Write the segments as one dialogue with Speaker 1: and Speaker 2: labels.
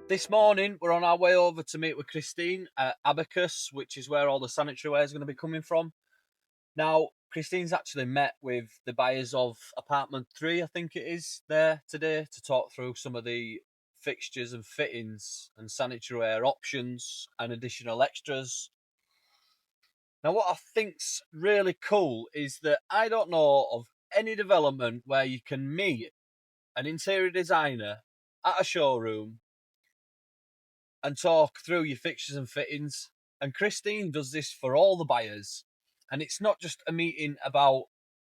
Speaker 1: This morning, we're on our way over to meet with Christine at Abacus, which is where all the sanitary ware is going to be coming from. Now, Christine's actually met with the buyers of apartment 3, I think it is, there today to talk through some of the fixtures and fittings and sanitary ware options and additional extras. Now, what I think's really cool is that I don't know of any development where you can meet an interior designer at a showroom and talk through your fixtures and fittings. And Christine does this for all the buyers. And it's not just a meeting about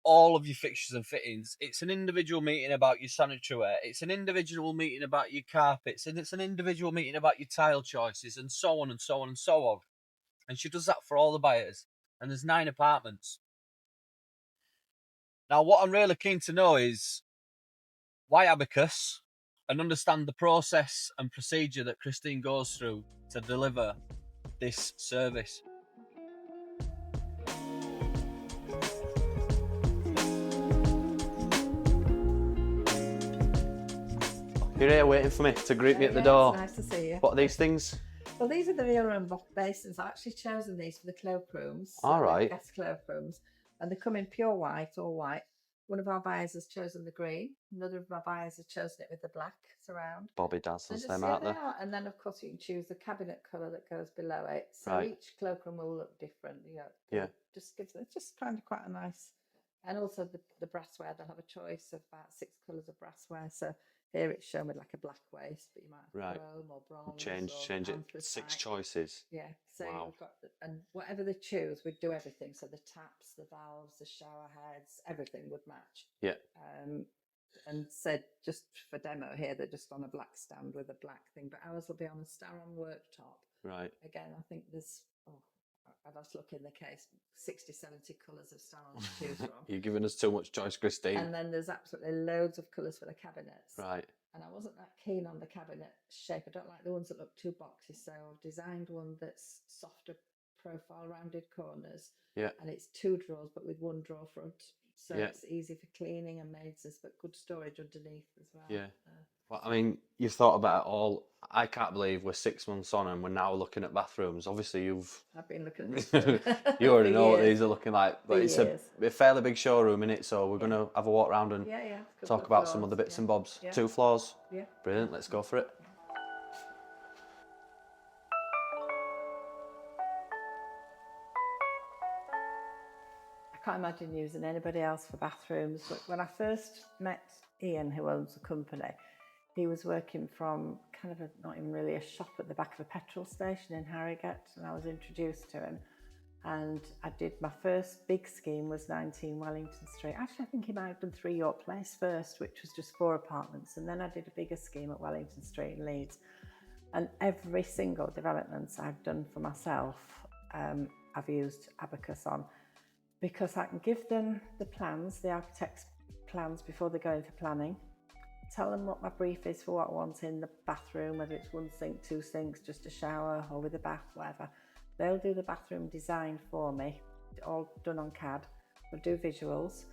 Speaker 1: all of your fixtures and fittings. It's an individual meeting about your sanitary ware. It's an individual meeting about your carpets. And it's an individual meeting about your tile choices and so on and so on and so on. And she does that for all the buyers. And there's 9 apartments. Now, what I'm really keen to know is why Abacus, and understand the process and procedure that Christine goes through to deliver this service.
Speaker 2: You're here waiting for me to greet me at the door.
Speaker 3: It's nice to see you.
Speaker 2: What are these things?
Speaker 3: Well, these are the real room basins. I've actually chosen these for the cloakrooms.
Speaker 2: All right.
Speaker 3: Guest cloakrooms. And they come in pure white, all white. One of our buyers has chosen the green. Another of my buyers has chosen it with the black surround.
Speaker 2: Bobby dazzles them out there.
Speaker 3: And then, of course, you can choose the cabinet colour that goes below it. So each cloakroom will look different.
Speaker 2: Yeah.
Speaker 3: Just gives it just kind of quite a nice. And also the brassware, they'll have a choice of about 6 colours of brassware. So here it's shown with like a black waist, but you might have chrome or bronze.
Speaker 2: Change it. 6 choices.
Speaker 3: Yeah. So we've got and whatever they choose, we'd do everything. So the taps, the valves, the shower heads, everything would match.
Speaker 2: Yeah.
Speaker 3: And said just for demo here, they're just on a black stand with a black thing, but ours will be on a Staron worktop.
Speaker 2: Right.
Speaker 3: Again, I think there's I'd have to look in the case, 60, 70 colours of Staron to choose from.
Speaker 2: You're giving us too much choice, Christine.
Speaker 3: And then there's absolutely loads of colours for the cabinets.
Speaker 2: Right.
Speaker 3: And I wasn't that keen on the cabinet shape. I don't like the ones that look too boxy, so I've designed one that's softer profile, rounded corners.
Speaker 2: Yeah.
Speaker 3: And it's 2 drawers, but with 1 drawer front. So it's easy for cleaning and maids, but good storage underneath as well.
Speaker 2: Yeah. Well, I mean, you've thought about it all. I can't believe we're 6 months on and we're now looking at bathrooms. Obviously,
Speaker 3: I've been looking at this.
Speaker 2: You already know what these are looking like. But it's a fairly big showroom in it, so we're going to have a walk around and talk about some of the bits and bobs. Yeah. 2 floors.
Speaker 3: Yeah.
Speaker 2: Brilliant. Let's go for it.
Speaker 3: I can't imagine using anybody else for bathrooms, but when I first met Ian, who owns the company, he was working from kind of not even really a shop at the back of a petrol station in Harrogate, and I was introduced to him. And I did my first big scheme was 19 Wellington Street. Actually, I think he might have done 3 York Place first, which was just 4 apartments, and then I did a bigger scheme at Wellington Street in Leeds. And every single development I've done for myself, I've used Abacus on, because I can give them the plans, the architect's plans before they go in for planning, tell them what my brief is for what I want in the bathroom, whether it's 1 sink, 2 sinks, just a shower or with a bath, whatever. They'll do the bathroom design for me, all done on CAD. We'll do visuals,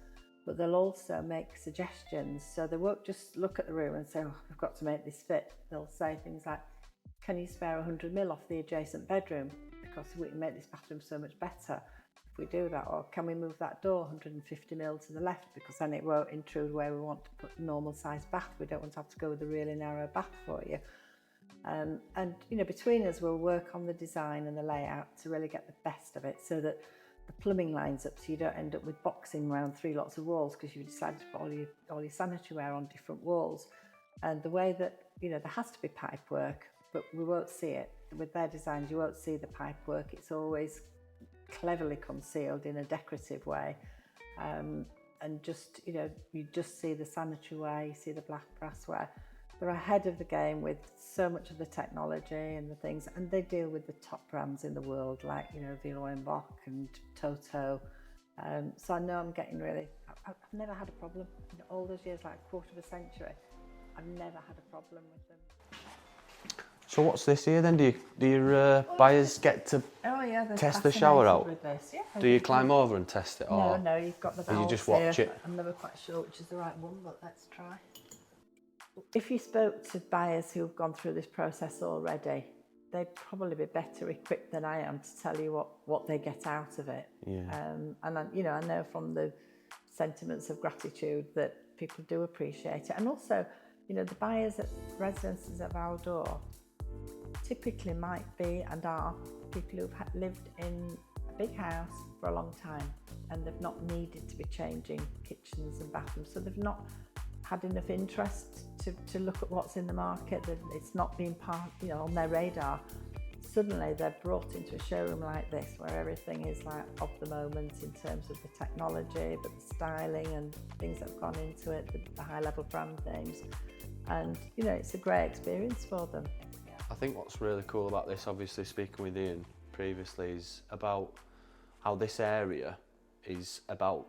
Speaker 3: but they'll also make suggestions. So they won't just look at the room and say, oh, we've got to make this fit. They'll say things like, can you spare 100 mil off the adjacent bedroom? Because we can make this bathroom so much better if we do that. Or can we move that door 150 mil to the left, because then it won't intrude where we want to put a normal sized bath. We don't want to have to go with a really narrow bath for you. And you know, between us we'll work on the design and the layout to really get the best of it, so that the plumbing lines up, so you don't end up with boxing around 3 lots of walls because you've decided to put all your sanitary ware on different walls. And the way that, you know, there has to be pipe work, but we won't see it. With their designs, you won't see the pipe work. It's always cleverly concealed in a decorative way. And just, you know, you just see the sanitary ware, you see the black brassware. They're ahead of the game with so much of the technology and the things, and they deal with the top brands in the world, like, you know, Villeuil and Toto. So I know I'm getting really, I've never had a problem in all those years, like a quarter of a century. I've never had a problem with them.
Speaker 2: So what's this here then? Do your buyers get to test the shower out?
Speaker 3: With this. Yeah,
Speaker 2: do you climb over and test it? Or
Speaker 3: no, you've got the valves
Speaker 2: you just watch
Speaker 3: here.
Speaker 2: it?
Speaker 3: I'm never quite sure which is the right one, but let's try. if you spoke to buyers who've gone through this process already, they'd probably be better equipped than I am to tell you what they get out of it.
Speaker 2: Yeah.
Speaker 3: And I know from the sentiments of gratitude that people do appreciate it. And also, the buyers at residences at VAL d'Or typically might be and are people who've lived in a big house for a long time, and they've not needed to be changing kitchens and bathrooms, so they've not had enough interest to look at what's in the market. It's not been part, on their radar. Suddenly they're brought into a showroom like this, where everything is like of the moment in terms of the technology, but the styling and things that have gone into it, the high level brand names, and it's a great experience for them.
Speaker 2: I think what's really cool about this, obviously speaking with Ian previously, is about how this area is about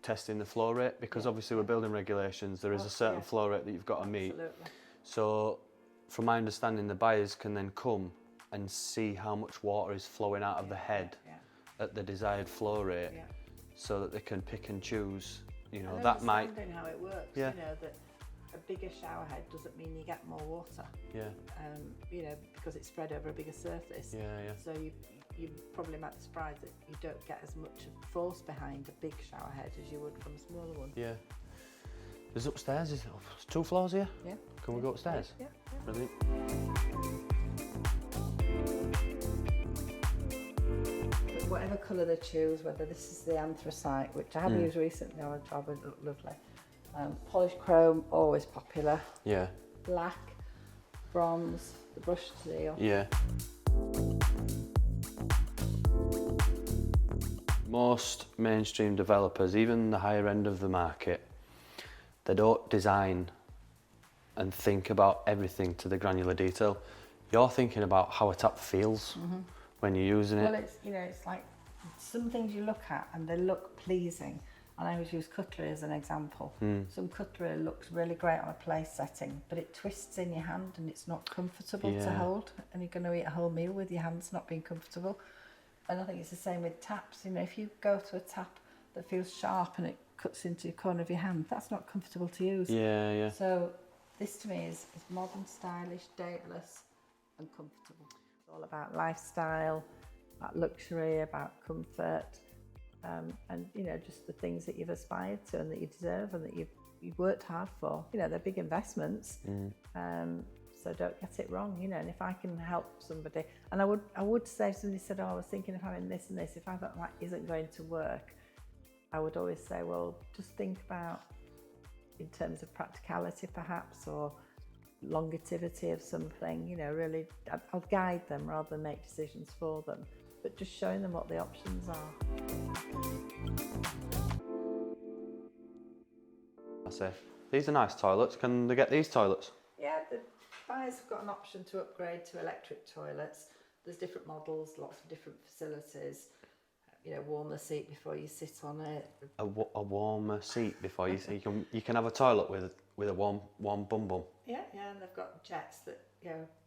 Speaker 2: testing the flow rate, because obviously we're building regulations, there is a certain flow rate that you've got to meet.
Speaker 3: Absolutely.
Speaker 2: So from my understanding, the buyers can then come and see how much water is flowing out of the head at the desired flow rate, so that they can pick and choose. That might.
Speaker 3: Understanding how it works.
Speaker 2: Yeah.
Speaker 3: That a bigger shower head doesn't mean you get more water.
Speaker 2: Yeah.
Speaker 3: Because it's spread over a bigger surface.
Speaker 2: Yeah.
Speaker 3: So you probably might be surprised that you don't get as much force behind a big shower head as you would from a smaller one.
Speaker 2: Yeah. There's upstairs, is there? 2 floors here?
Speaker 3: Yeah.
Speaker 2: Can we go upstairs?
Speaker 3: Yeah.
Speaker 2: Brilliant.
Speaker 3: But whatever colour they choose, whether this is the anthracite, which I have used recently on a job, it looked lovely. Polished chrome, always popular.
Speaker 2: Yeah.
Speaker 3: Black, bronze, the brushed steel.
Speaker 2: Yeah. Most mainstream developers, even the higher end of the market, they don't design and think about everything to the granular detail. You're thinking about how a tap feels when you're using it.
Speaker 3: Well, it's like some things you look at and they look pleasing. And I always use cutlery as an example. Some cutlery looks really great on a place setting, but it twists in your hand and it's not comfortable to hold. And you're going to eat a whole meal with your hands not being comfortable. And I think it's the same with taps. If you go to a tap that feels sharp and it cuts into the corner of your hand, that's not comfortable to use.
Speaker 2: Yeah.
Speaker 3: So this to me is modern, stylish, dateless and comfortable. It's all about lifestyle, about luxury, about comfort. And just the things that you've aspired to and that you deserve and that you've worked hard for. They're big investments, so don't get it wrong. And if I can help somebody, and I would say, if somebody said, I was thinking of having this and this, if I thought that isn't going to work, I would always say, well, just think about in terms of practicality perhaps, or longevity of something. Really, I'll guide them rather than make decisions for them, but just showing them what the options are.
Speaker 2: I say, these are nice toilets. Can they get these toilets?
Speaker 3: Yeah, the buyers have got an option to upgrade to electric toilets. There's different models, lots of different facilities. Warm the seat before you sit on it.
Speaker 2: A warmer seat before you sit. You can have a toilet with a warm bum bum.
Speaker 3: Yeah, and they've got jets that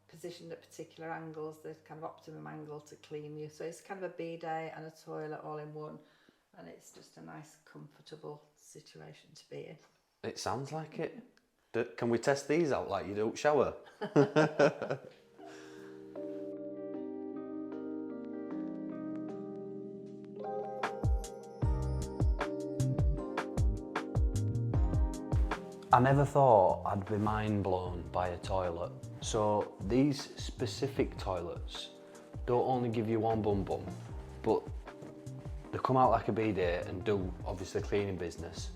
Speaker 3: positioned at particular angles, the kind of optimum angle to clean you. So it's kind of a bidet and a toilet all in one, and it's just a nice, comfortable situation to be in.
Speaker 2: It sounds like it. Can we test these out like you do at shower? I never thought I'd be mind blown by a toilet. So these specific toilets don't only give you one bum bum, but they come out like a bidet and do obviously cleaning business.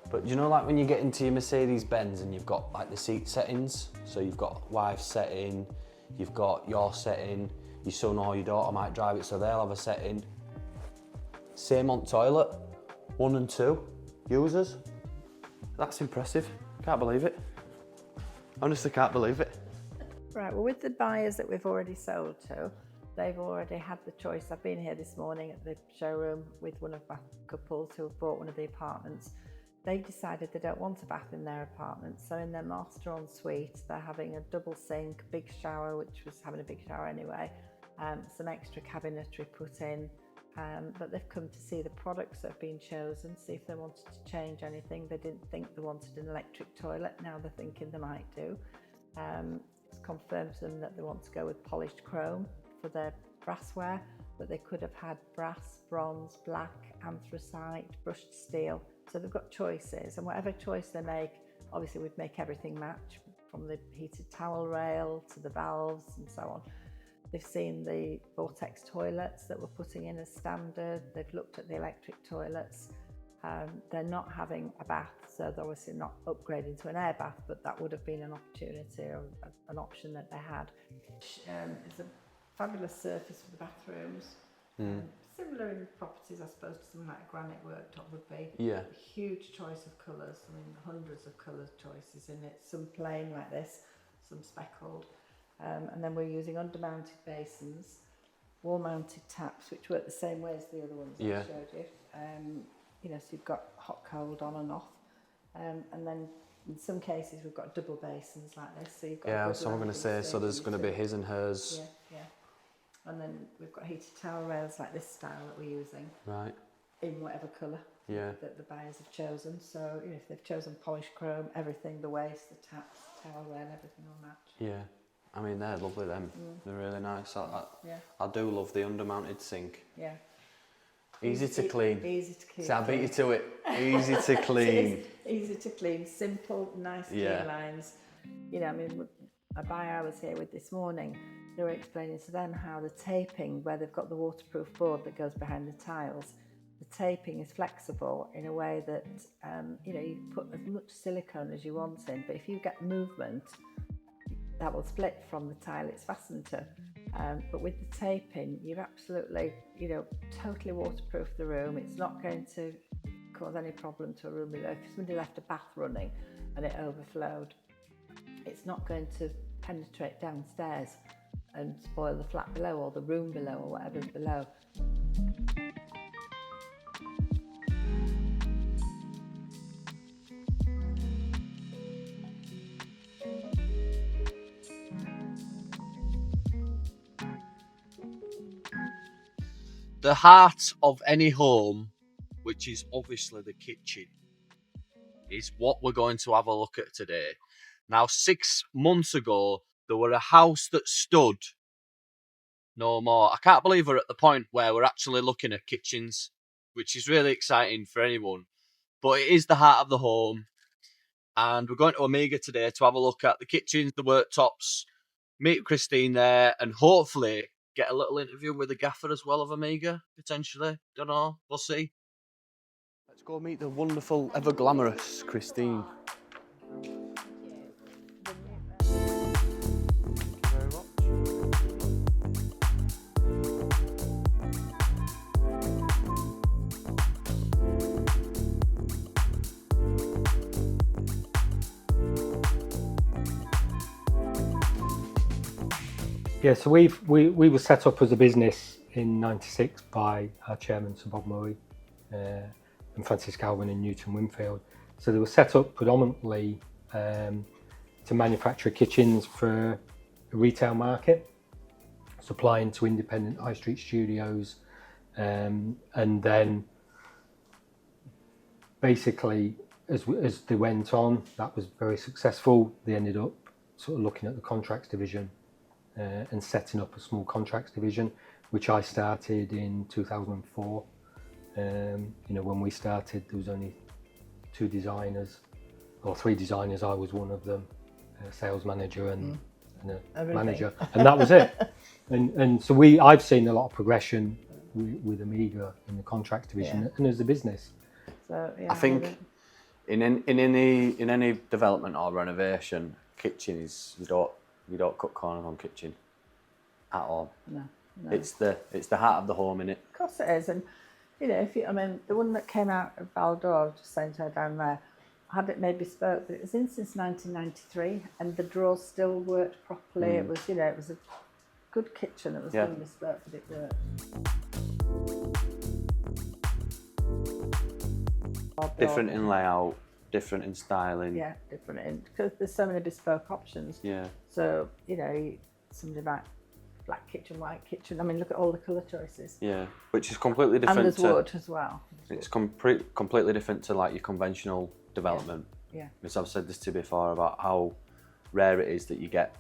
Speaker 2: But you know, like when you get into your Mercedes Benz and you've got like the seat settings, so you've got wife's setting, you've got your setting, your son or your daughter might drive it, so they'll have a setting. Same on toilet, 1 and 2 users. That's impressive. Can't believe it. Honestly, can't believe it.
Speaker 3: Right, well, with the buyers that we've already sold to, they've already had the choice. I've been here this morning at the showroom with one of my couples who have bought one of the apartments. They've decided they don't want a bath in their apartment, so in their master ensuite, they're having a double sink, big shower, which was having a big shower anyway, some extra cabinetry put in, but they've come to see the products that have been chosen, see if they wanted to change anything. They didn't think they wanted an electric toilet, now they're thinking they might do. It's confirmed to them that they want to go with polished chrome for their brassware, but they could have had brass, bronze, black, anthracite, brushed steel. So they've got choices, and whatever choice they make, obviously we'd make everything match, from the heated towel rail to the valves and so on. They've seen the vortex toilets that we're putting in as standard. They've looked at the electric toilets. They're not having a bath, so they're obviously not upgrading to an air bath, but that would have been an opportunity or an option that they had. It's a fabulous surface for the bathrooms. Similar in properties, I suppose, to something like a granite worktop would be.
Speaker 2: Yeah.
Speaker 3: A huge choice of colours. I mean, hundreds of colour choices in it. Some plain like this, some speckled. And then we're using under-mounted basins, wall-mounted taps, which work the same way as the other ones I showed you. You know, so you've got hot, cold, on and off. And then in some cases we've got double basins like this. So you've got
Speaker 2: so I'm going to say, so there's going to be his and hers.
Speaker 3: Yeah. And then we've got heated towel rails like this style that we're using.
Speaker 2: Right.
Speaker 3: In whatever colour that the buyers have chosen. So, you know, if they've chosen polished chrome, everything, the waist, the taps, towel rail, everything will match.
Speaker 2: Yeah. I mean, they're lovely, them. They're really nice. I do love the under-mounted sink.
Speaker 3: Yeah.
Speaker 2: Easy to clean.
Speaker 3: Easy to clean.
Speaker 2: See, I beat you to it. Easy to clean.
Speaker 3: Easy to clean. Simple, nice, clear lines. You know, I mean, a buyer I was here with this morning, they were explaining to them how the taping, where they've got the waterproof board that goes behind the tiles, the taping is flexible in a way that, you know, you can put as much silicone as you want in, but if you get movement, that will split from the tile it's fastened to. But with the taping, you've absolutely, you know, totally waterproofed the room. It's not going to cause any problem to a room below. If somebody left a bath running and it overflowed, it's not going to penetrate downstairs and spoil the flat below or the room below or whatever's below.
Speaker 1: The heart of any home, which is obviously the kitchen, is what we're going to have a look at today. Now, 6 months ago, there were a house that stood no more. I can't believe we're at the point where we're actually looking at kitchens, which is really exciting for anyone. But it is the heart of the home. And we're going to Amiga today to have a look at the kitchens, the worktops, meet Christine there, and hopefully get a little interview with the gaffer as well of Amiga, potentially. Don't know, we'll see.
Speaker 2: Let's go meet the wonderful, ever glamorous Christine.
Speaker 4: Yeah, so we were set up as a business in '96 by our chairman, Sir Bob Murray, and Francis Calvin and Newton Winfield. So they were set up predominantly to manufacture kitchens for the retail market, supplying to independent high street studios, and then basically as they went on, that was very successful. They ended up sort of looking at the contracts division and setting up a small contracts division, which I started in 2004. You know, when we started, there was only 2 designers, or 3 designers. I was one of them, a sales manager and a manager, and that was it. And so I've seen a lot of progression with Amiga in the contracts division and as a business.
Speaker 3: So, yeah,
Speaker 2: I think in any development or renovation, kitchen is you don't cut corners on kitchen at all.
Speaker 3: No.
Speaker 2: It's the heart of the home, innit?
Speaker 3: Of course it is, and you know, I mean, the one that came out of VAL d'Or, just saying to her down there, had it made bespoke, but it was in since 1993, and the drawers still worked properly. It was, you know, it was a good kitchen. It was done bespoke, but it worked.
Speaker 2: Different in layout, different in styling.
Speaker 3: Yeah, different in, because there's so many bespoke options.
Speaker 2: Yeah.
Speaker 3: So, you know, somebody might black kitchen, white kitchen. I mean, look at all the colour choices.
Speaker 2: Yeah, which is completely different.
Speaker 3: And there's
Speaker 2: to,
Speaker 3: wood as well.
Speaker 2: It's completely different to like your conventional development.
Speaker 3: Yeah.
Speaker 2: Because I've said this to you before about how rare it is that you get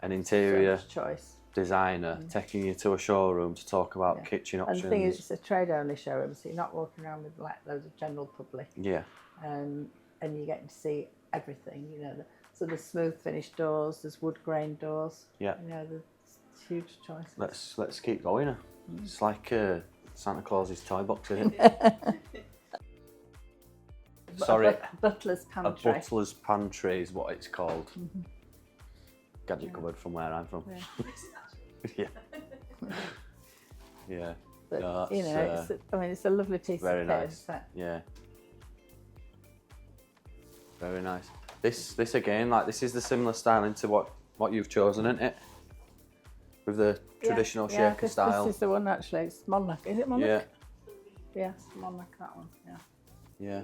Speaker 2: an interior
Speaker 3: choice
Speaker 2: designer taking you to a showroom to talk about kitchen options.
Speaker 3: And the thing is, it's a trade-only showroom, so you're not walking around with like loads of general public.
Speaker 2: Yeah.
Speaker 3: And you're getting to see everything, you know. So there's smooth finished doors, there's wood grain doors.
Speaker 2: Yeah.
Speaker 3: You know, there's huge choices.
Speaker 2: Let's keep going. It's like Santa Claus's toy box, isn't it? Sorry.
Speaker 3: Butler's pantry.
Speaker 2: A butler's pantry is what it's called. Gadget cupboard from where I'm from. Yeah. Yeah.
Speaker 3: But,
Speaker 2: no,
Speaker 3: you know, it's a lovely piece of
Speaker 2: very
Speaker 3: kit.
Speaker 2: nice. Yeah. Very nice. This again, like this is the similar styling to what you've chosen, isn't it? With the traditional shaker style.
Speaker 3: This is the one actually. It's Monarch. Is it Monarch?
Speaker 2: Yeah.
Speaker 3: Yes, Monarch, that one. Yeah.
Speaker 2: Yeah.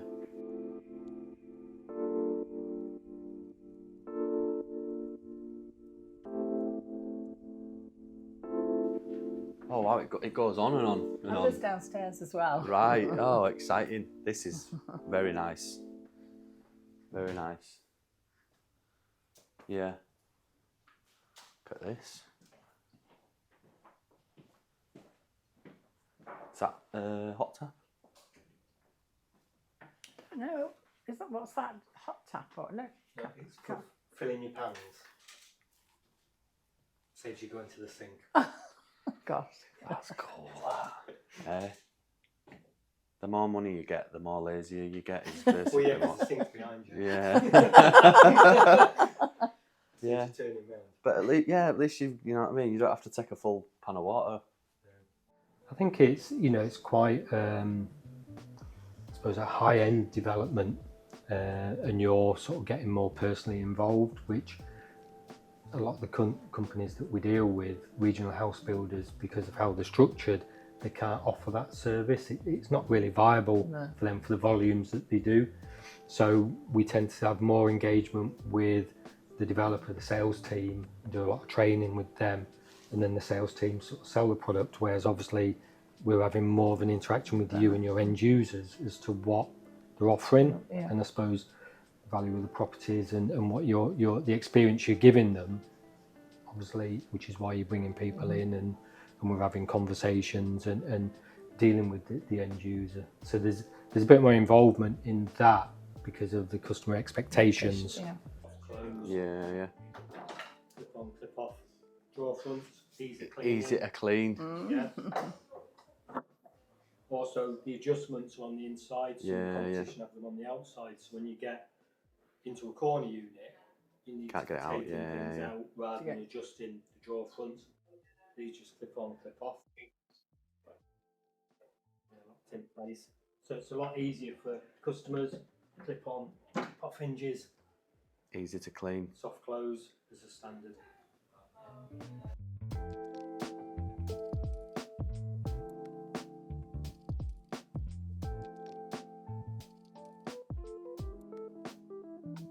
Speaker 2: Oh wow, it goes on and on and on.
Speaker 3: There's downstairs as well.
Speaker 2: Right. Oh, exciting. This is very nice. Very nice. Yeah. Look at this. Is that hot tap?
Speaker 3: No, what's that? Hot tap or no?
Speaker 4: It's for filling your pans. Saves you going to the sink.
Speaker 3: Gosh.
Speaker 2: That's cool. The more money you get, the more lazier you get. Is basically
Speaker 4: Well, yeah, because the sink's behind you.
Speaker 2: Yeah. Yeah.
Speaker 4: Turning round.
Speaker 2: But at least you know what I mean. You don't have to take a full pan of water.
Speaker 4: I think it's it's quite I suppose a high-end development, and you're sort of getting more personally involved, which a lot of the companies that we deal with, regional house builders, because of how they're structured, they can't offer that service. It's not really viable for them for the volumes that they do. So we tend to have more engagement with the developer, the sales team, and do a lot of training with them, and then the sales team sort of sell the product, whereas obviously we're having more of an interaction with you and your end users as to what they're offering, and I suppose the value of the properties and what the experience you're giving them, obviously, which is why you're bringing people in and we're having conversations and dealing with the end user. So there's a bit more involvement in that because of the customer expectations.
Speaker 2: Yeah.
Speaker 4: Clip on, clip off, drawer front, easy
Speaker 2: to clean.
Speaker 4: Yeah. Also, the adjustments are on the inside, so the competition have them on the outside. So when you get into a corner unit, you need
Speaker 2: Can't
Speaker 4: to
Speaker 2: get it out,
Speaker 4: take things out rather than adjusting the drawer front. These just clip on, clip off. Locked in place. So it's a lot easier for customers. Clip on, clip off hinges.
Speaker 2: Easy to clean.
Speaker 4: Soft close as a standard.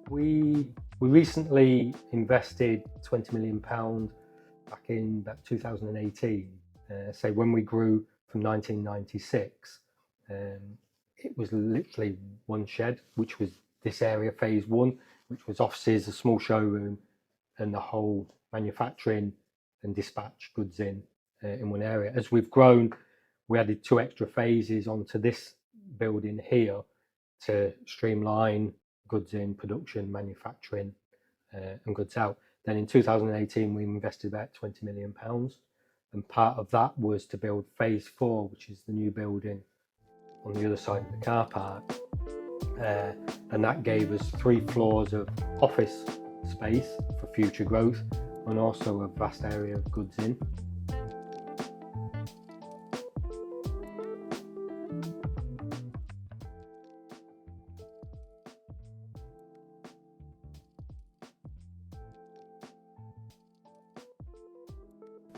Speaker 4: We recently invested £20 million back in about 2018. So when we grew from 1996, it was literally one shed, which was this area, phase one, which was offices, a small showroom, and the whole manufacturing and dispatch goods in one area. As we've grown, we added 2 extra phases onto this building here to streamline goods in, production, manufacturing, and goods out. Then in 2018, we invested about £20 million. And part of that was to build phase 4, which is the new building on the other side of the car park. And that gave us 3 floors of office space for future growth and also a vast area of goods in.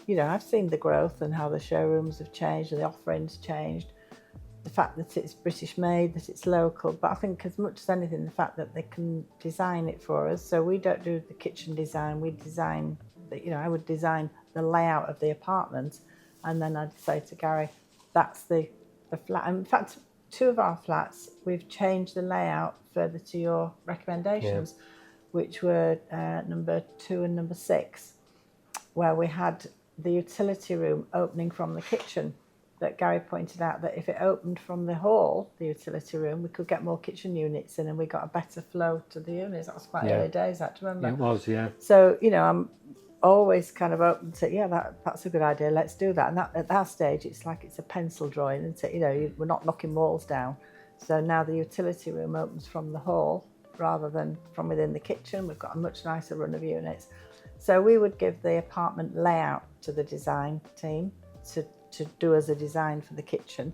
Speaker 3: You know, I've seen the growth and how the showrooms have changed and the offerings changed. The fact that it's British made, that it's local, but I think as much as anything, the fact that they can design it for us. So we don't do the kitchen design, we design, I would design the layout of the apartment, and then I'd say to Gary, that's the flat. And in fact, 2 of our flats, we've changed the layout further to your recommendations, which were number 2 and number 6, where we had the utility room opening from the kitchen. That Gary pointed out that if it opened from the hall, the utility room, we could get more kitchen units in and we got a better flow to the units. That was quite early days, that, do you remember?
Speaker 4: It was, yeah.
Speaker 3: So, you know, I'm always kind of open to, that's a good idea, let's do that. And that, at that stage, it's like it's a pencil drawing, and you know, we're not knocking walls down. So now the utility room opens from the hall rather than from within the kitchen. We've got a much nicer run of units. So we would give the apartment layout to the design team to do as a design for the kitchen.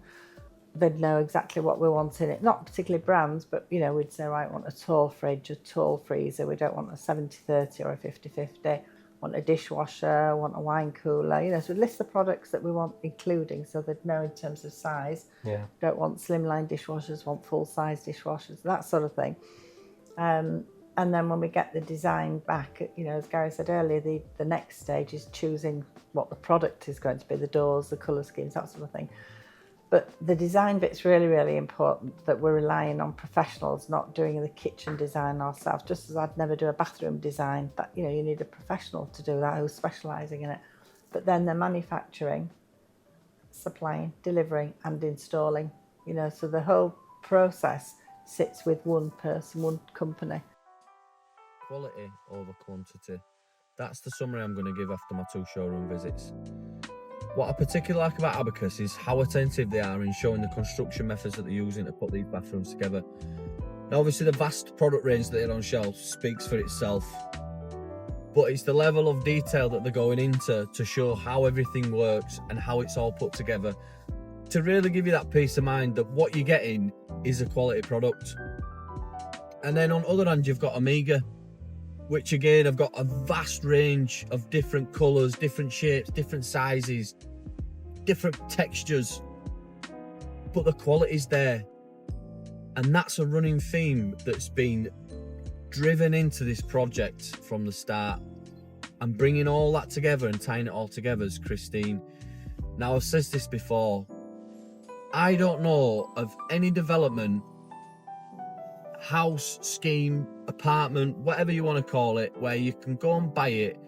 Speaker 3: They'd know exactly what we want in it, not particularly brands, but you know, we'd say, right, we want a tall fridge, a tall freezer, we don't want a 70-30 or a 50-50, want a dishwasher, want a wine cooler, you know, so we'd list the products that we want including, so they'd know in terms of size. Don't want slimline dishwashers, want full size dishwashers, that sort of thing. And then when we get the design back, you know, as Gary said earlier, the next stage is choosing what the product is going to be, the doors, the colour schemes, that sort of thing. But the design bit's really, really important, that we're relying on professionals, not doing the kitchen design ourselves. Just as I'd never do a bathroom design, that, you know, you need a professional to do that who's specialising in it. But then the manufacturing, supplying, delivering and installing, you know, so the whole process sits with one person, one company.
Speaker 1: Quality over quantity. That's the summary I'm going to give after my 2 showroom visits. What I particularly like about Abacus is how attentive they are in showing the construction methods that they're using to put these bathrooms together. Now obviously the vast product range that are on shelf speaks for itself, but it's the level of detail that they're going into to show how everything works and how it's all put together to really give you that peace of mind that what you're getting is a quality product. And then on the other hand, you've got Amiga, which again have got a vast range of different colours, different shapes, different sizes, different textures, but the quality's there. And that's a running theme that's been driven into this project from the start, and bringing all that together and tying it all together is Christine. Now, I've said this before, I don't know of any development, house, scheme, apartment, whatever you want to call it, where you can go and buy it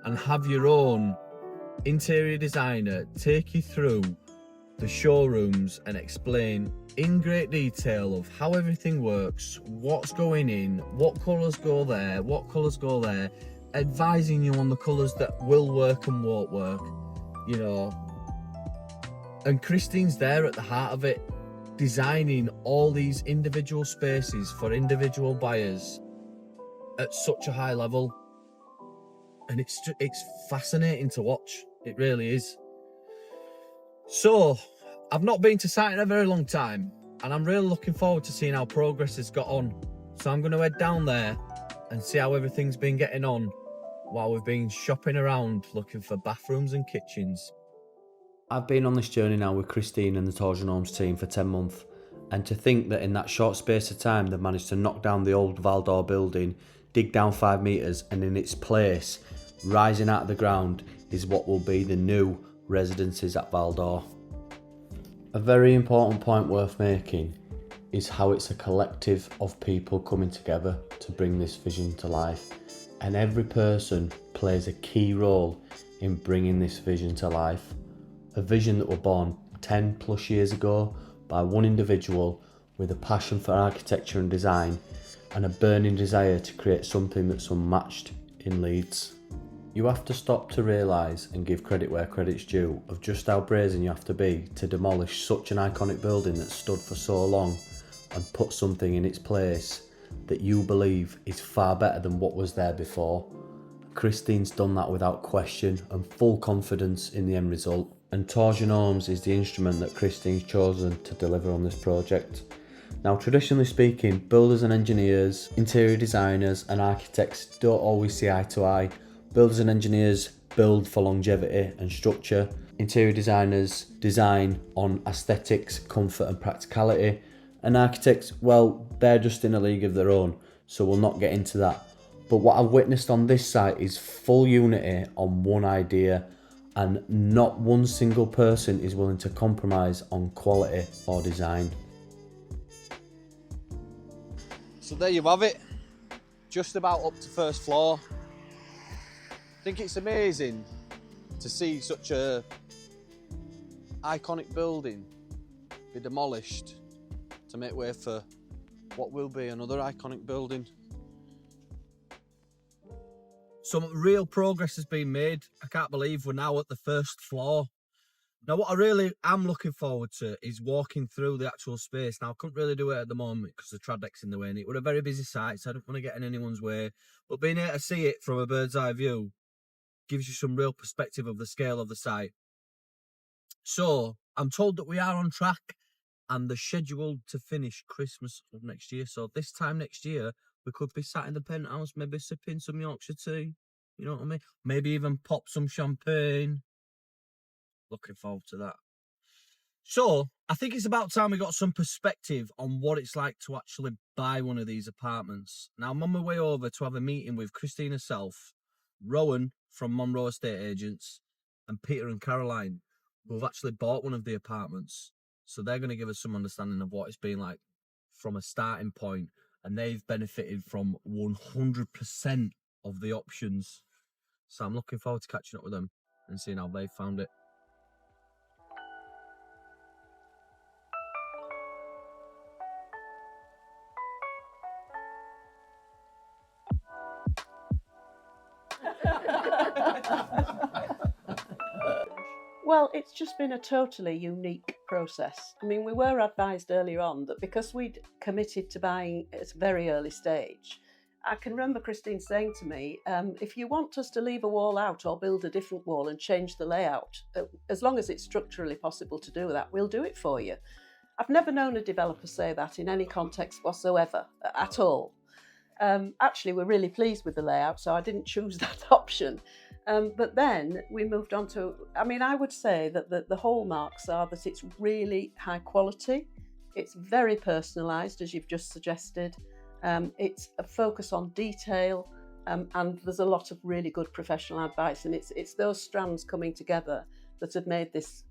Speaker 1: and have your own interior designer take you through the showrooms and explain in great detail of how everything works, what's going in, what colours go there, what colours go there, advising you on the colours that will work and won't work, you know. And Christine's there at the heart of it, designing all these individual spaces for individual buyers at such a high level, and it's fascinating to watch. It really is. So I've not been to site in a very long time, and I'm really looking forward to seeing how progress has got on. So I'm going to head down there and see how everything's been getting on while we've been shopping around looking for bathrooms and kitchens.
Speaker 2: I've been on this journey now with Christine and the Torsion Homes team for 10 months, and to think that in that short space of time they've managed to knock down the old VAL d'Or building, dig down 5 metres, and in its place, rising out of the ground, is what will be the new residences at VAL d'Or. A very important point worth making is how it's a collective of people coming together to bring this vision to life, and every person plays a key role in bringing this vision to life. A vision that was born 10 plus years ago by one individual with a passion for architecture and design and a burning desire to create something that's unmatched in Leeds. You have to stop to realise and give credit where credit's due of just how brazen you have to be to demolish such an iconic building that's stood for so long and put something in its place that you believe is far better than what was there before. Christine's done that without question and full confidence in the end result. And Torsion Homes is the instrument that Christine's chosen to deliver on this project. Now, traditionally speaking, builders and engineers, interior designers and architects don't always see eye to eye. Builders and engineers build for longevity and structure. Interior designers design on aesthetics, comfort and practicality. And architects, well, they're just in a league of their own, so we'll not get into that. But what I've witnessed on this site is full unity on one idea, and not one single person is willing to compromise on quality or design.
Speaker 1: So there you have it, just about up to first floor. I think it's amazing to see such a iconic building be demolished to make way for what will be another iconic building. Some real progress has been made. I can't believe we're now at the first floor. Now, what I really am looking forward to is walking through the actual space. Now, I couldn't really do it at the moment because the trad deck's in the way, and it was a very busy site, so I don't want to get in anyone's way. But being able to see it from a bird's eye view gives you some real perspective of the scale of the site. So, I'm told that we are on track, and they're scheduled to finish Christmas of next year. So, this time next year, we could be sat in the penthouse, maybe sipping some Yorkshire tea. You know what I mean? Maybe even pop some champagne. Looking forward to that. So, I think it's about time we got some perspective on what it's like to actually buy one of these apartments. Now, I'm on my way over to have a meeting with Christine herself, Rowan from Monroe Estate Agents, and Peter and Caroline, who have actually bought one of the apartments. So they're going to give us some understanding of what it's been like from a starting point, and they've benefited from 100% of the options. So I'm looking forward to catching up with them and seeing how they found it.
Speaker 5: Well, it's just been a totally unique process. I mean, we were advised earlier on that because we'd committed to buying at a very early stage, I can remember Christine saying to me, if you want us to leave a wall out or build a different wall and change the layout, as long as it's structurally possible to do that, we'll do it for you. I've never known a developer say that in any context whatsoever, at all. Actually, we're really pleased with the layout, so I didn't choose that option. But then we moved on to, I mean, I would say that the hallmarks are that it's really high quality. It's very personalised, as you've just suggested. It's a focus on detail, and there's a lot of really good professional advice. And it's those strands coming together that have made this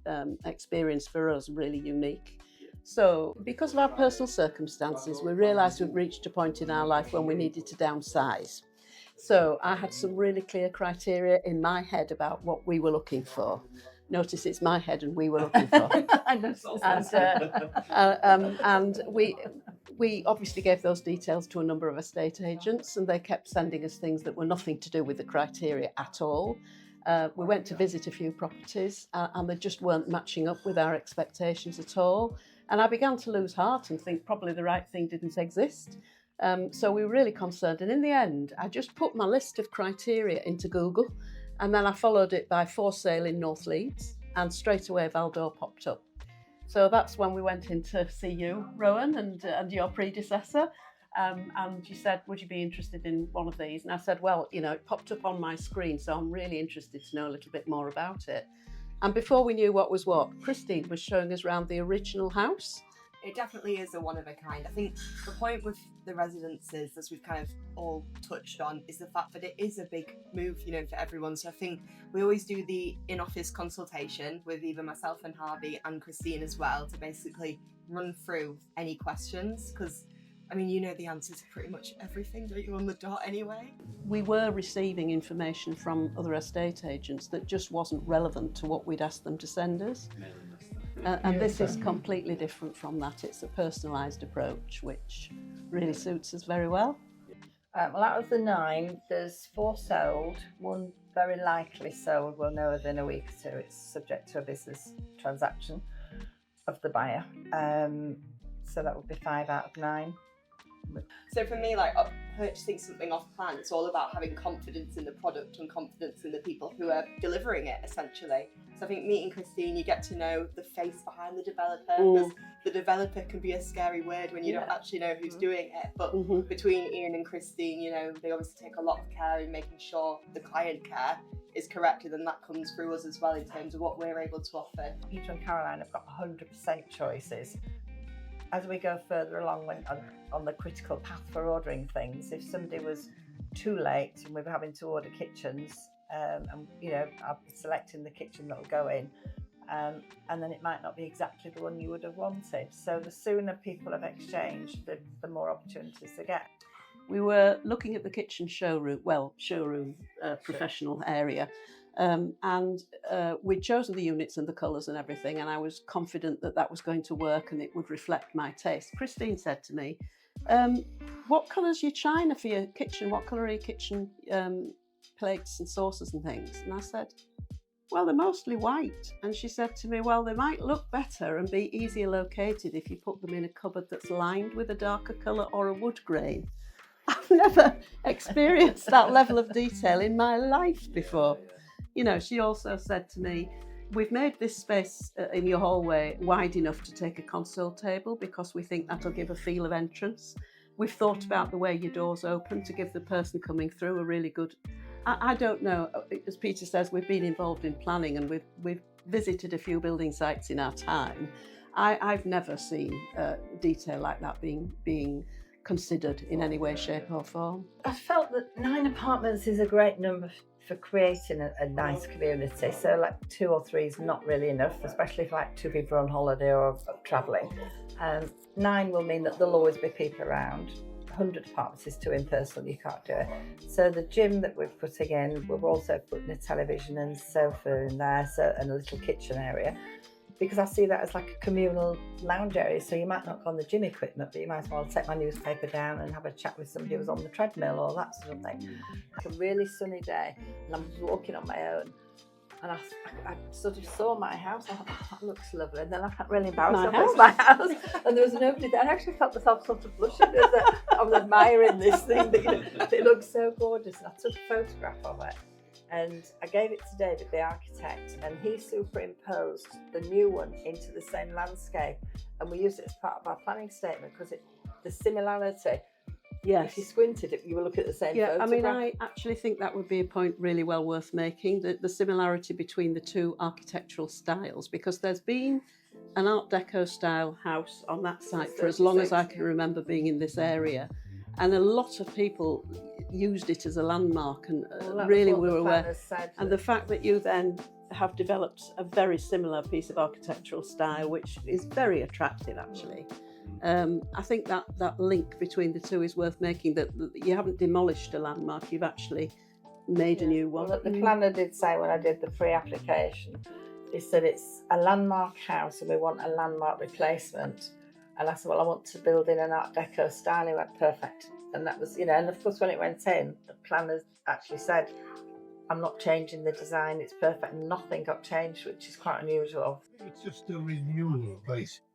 Speaker 5: experience for us really unique. So, because of our personal circumstances, we realised we'd reached a point in our life when we needed to downsize. So I had some really clear criteria in my head about what we were looking for. Notice it's my head and we were looking for. And we obviously gave those details to a number of estate agents, and they kept sending us things that were nothing to do with the criteria at all. We went to visit a few properties and they just weren't matching up with our expectations at all. And I began to lose heart and think probably the right thing didn't exist. So we were really concerned. And in the end, I just put my list of criteria into Google, and then I followed it by for sale in North Leeds, and straight away VAL d'Or popped up. So that's when we went in to see you, Rowan, and your predecessor. And you said, would you be interested in one of these? And I said, well, you know, it popped up on my screen, so I'm really interested to know a little bit more about it. And before we knew what was what, Christine was showing us around the original house.
Speaker 6: It definitely is a one of a kind. I think the point with the residences, as we've kind of all touched on, is the fact that it is a big move, you know, for everyone. So I think we always do the in-office consultation with either myself and Harvey and Christine as well to basically run through any questions, because I mean, you know the answer to pretty much everything, don't you, on the dot anyway?
Speaker 5: We were receiving information from other estate agents that just wasn't relevant to what we'd asked them to send us. And this is completely different from that. It's a personalised approach, which really suits us very well.
Speaker 3: Well, out of the 9, there's 4 sold, 1 very likely sold. We'll know within a week or 2. It's subject to a business transaction of the buyer. So that would be 5 out of 9.
Speaker 6: So for me, like purchasing something off plan, it's all about having confidence in the product and confidence in the people who are delivering it, essentially. So I think meeting Christine, you get to know the face behind the developer, because the developer can be a scary word when you don't actually know who's doing it. But between Ian and Christine, you know, they obviously take a lot of care in making sure the client care is correct, and then that comes through us as well in terms of what we're able to offer.
Speaker 3: Peter and Caroline have got 100% choices. As we go further along on the critical path for ordering things, if somebody was too late and we were having to order kitchens, and you know, I'll be selecting the kitchen that'll go in, and then it might not be exactly the one you would have wanted. So the sooner people have exchanged, the more opportunities they get.
Speaker 5: We were looking at the kitchen showroom, professional area, and we'd chosen the units and the colours and everything, and I was confident that that was going to work and it would reflect my taste. Christine said to me, what colour's your china for your kitchen? What colour are your kitchen plates and saucers and things? And I said, well, they're mostly white. And she said to me, well, they might look better and be easier located if you put them in a cupboard that's lined with a darker colour or a wood grain. I've never experienced that level of detail in my life before. You know, she also said to me, we've made this space in your hallway wide enough to take a console table because we think that'll give a feel of entrance. We've thought about the way your doors open to give the person coming through a really good... I don't know, as Peter says, we've been involved in planning and we've visited a few building sites in our time. I've never seen detail like that being considered in any way, shape or form.
Speaker 3: I felt that 9 apartments is a great number for creating a nice community. So like 2 or 3 is not really enough, especially if like 2 people are on holiday or travelling. 9 will mean that there'll always be people around. 100 apartments is too impersonal, you can't do it. So the gym that we're putting in, we're also putting a television and sofa in there, and a little kitchen area, because I see that as like a communal lounge area. So you might not go on the gym equipment, but you might as well take my newspaper down and have a chat with somebody who's on the treadmill or that sort of thing. Like a really sunny day, and I'm just walking on my own, and I sort of saw my house. I thought, oh, that looks lovely. And then I felt really embarrassed. It's my house, and there was nobody there. I actually felt myself sort of blushing as I was admiring this thing. That, you know, it looked so gorgeous, and I took a photograph of it. And I gave it to David, the architect, and he superimposed the new one into the same landscape. And we used it as part of our planning statement because the similarity.
Speaker 5: Yes.
Speaker 3: If you squinted, you will look at the same photograph.
Speaker 5: I mean, I actually think that would be a point really well worth making, the similarity between the 2 architectural styles, because there's been an Art Deco style house on that site for as long as I can remember being in this area. And a lot of people used it as a landmark and really were aware. And the fact that you then have developed a very similar piece of architectural style, which is very attractive actually. I think that link between the 2 is worth making, that you haven't demolished a landmark, you've actually made a new one.
Speaker 3: Well, the planner did say when I did the pre-application, he said it's a landmark house and we want a landmark replacement. And I said, well, I want to build in an Art Deco style. He went, perfect. And that was, you know, and of course when it went in, the planner actually said, I'm not changing the design, it's perfect. Nothing got changed, which is quite unusual.
Speaker 7: It's just a renewal, basically.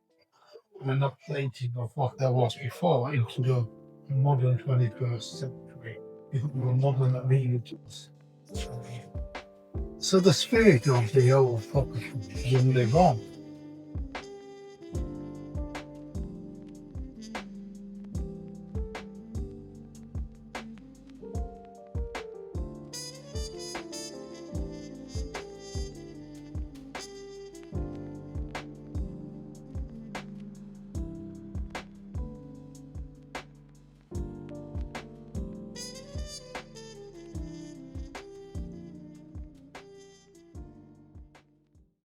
Speaker 7: We're not plating of what there was before into the modern 21st century, into the modern amenities. So the spirit of the old property will live on.